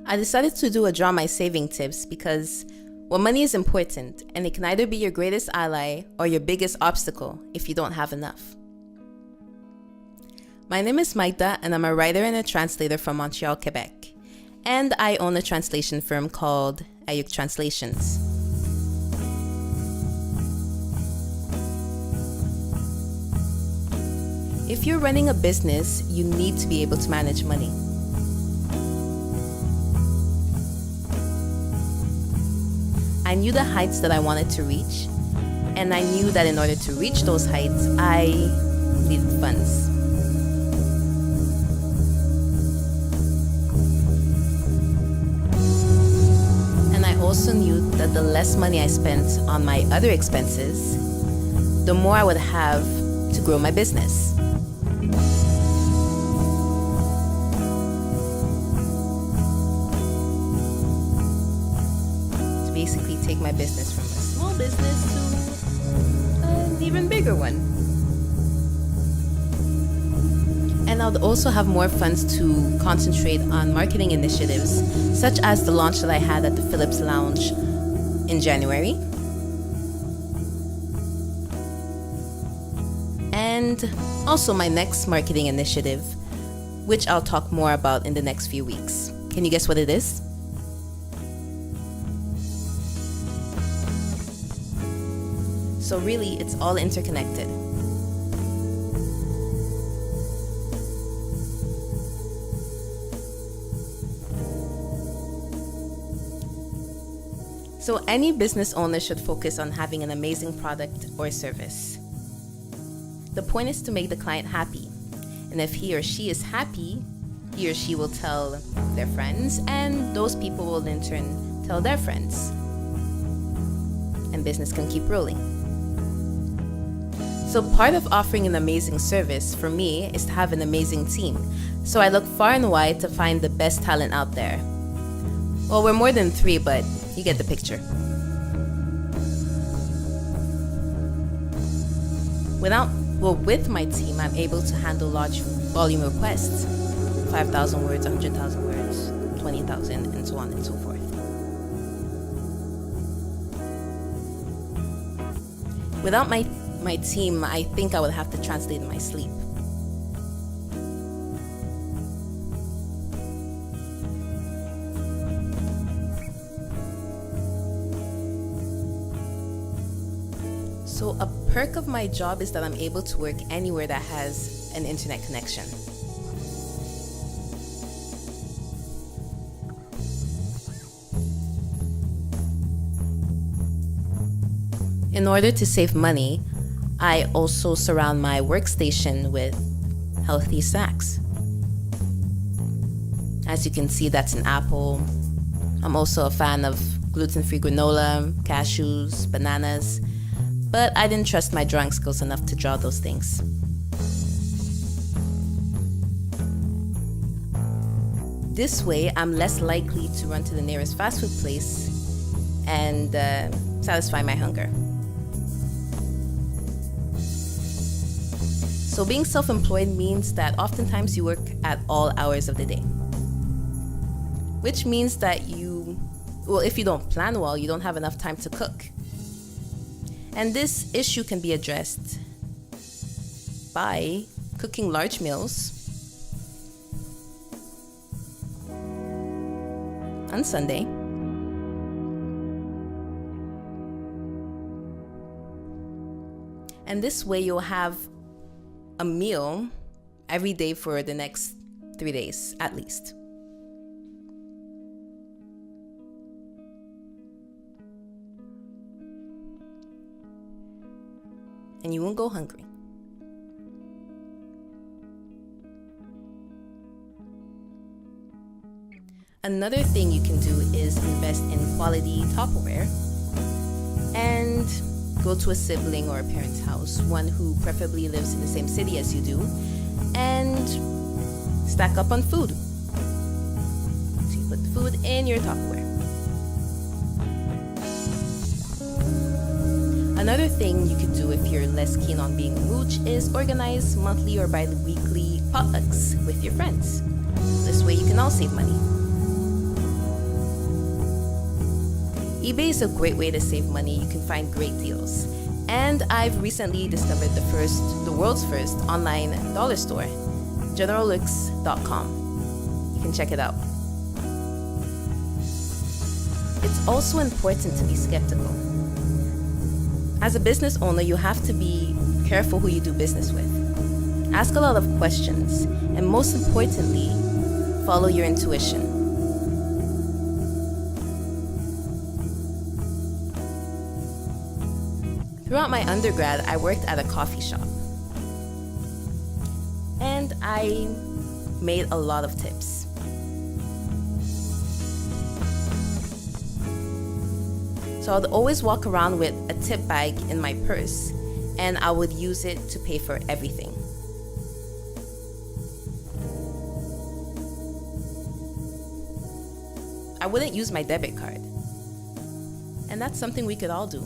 I decided to do a Draw My Saving Tips because, well, money is important and it can either be your greatest ally or your biggest obstacle if you don't have enough. My name is Maita and I'm a writer and a translator from Montreal, Quebec. And I own a translation firm called Ayuk Translations. If you're running a business, you need to be able to manage money. I knew the heights that I wanted to reach, and I knew that in order to reach those heights, I needed funds. And I also knew that the less money I spent on my other expenses, the more I would have to grow my business. Basically take my business from a small business to an even bigger one. And I'll also have more funds to concentrate on marketing initiatives, such as the launch that I had at the Phillips Lounge in January. And also my next marketing initiative, which I'll talk more about in the next few weeks. Can you guess what it is? So really, it's all interconnected. So any business owner should focus on having an amazing product or service. The point is to make the client happy. And if he or she is happy, he or she will tell their friends, and those people will in turn tell their friends. And business can keep rolling. So part of offering an amazing service for me is to have an amazing team. So I look far and wide to find the best talent out there. Well, we're more than 3, but you get the picture. With my team, I'm able to handle large volume requests, 5,000 words, 100,000 words, 20,000, and so on and so forth. Without my team, I think I would have to translate in my sleep. So a perk of my job is that I'm able to work anywhere that has an internet connection. In order to save money, I also surround my workstation with healthy snacks. As you can see, that's an apple. I'm also a fan of gluten-free granola, cashews, bananas, but I didn't trust my drawing skills enough to draw those things. This way, I'm less likely to run to the nearest fast food place and satisfy my hunger. So being self-employed means that oftentimes you work at all hours of the day. Which means that if you don't plan well, you don't have enough time to cook. And this issue can be addressed by cooking large meals on Sunday. And this way you'll have a meal every day for the next 3 days, at least. And you won't go hungry. Another thing you can do is invest in quality Tupperware and go to a sibling or a parent's house, one who preferably lives in the same city as you do, and stack up on food. So you put the food in your Tupperware. Another thing you could do if you're less keen on being a mooch is organize monthly or bi-weekly potlucks with your friends. This way you can all save money. eBay is a great way to save money. You can find great deals. And I've recently discovered the world's first online dollar store, generallooks.com. You can check it out. It's also important to be skeptical. As a business owner, you have to be careful who you do business with. Ask a lot of questions, and most importantly, follow your intuition. Throughout my undergrad, I worked at a coffee shop. And I made a lot of tips. So I'd always walk around with a tip bag in my purse, and I would use it to pay for everything. I wouldn't use my debit card. And that's something we could all do.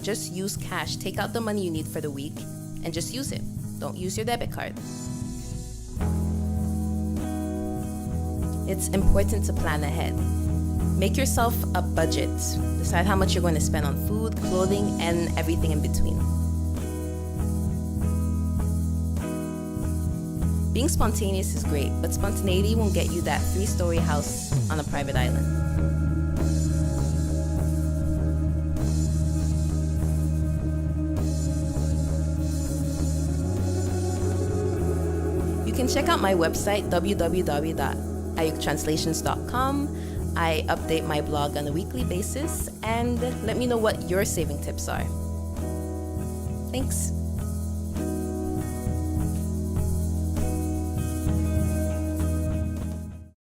Just use cash. Take out the money you need for the week and just use it. Don't use your debit card. It's important to plan ahead. Make yourself a budget. Decide how much you're going to spend on food, clothing, and everything in between. Being spontaneous is great, but spontaneity won't get you that 3-story house on a private island. You can check out my website, www.ayuktranslations.com. I update my blog on a weekly basis, and let me know what your saving tips are. Thanks.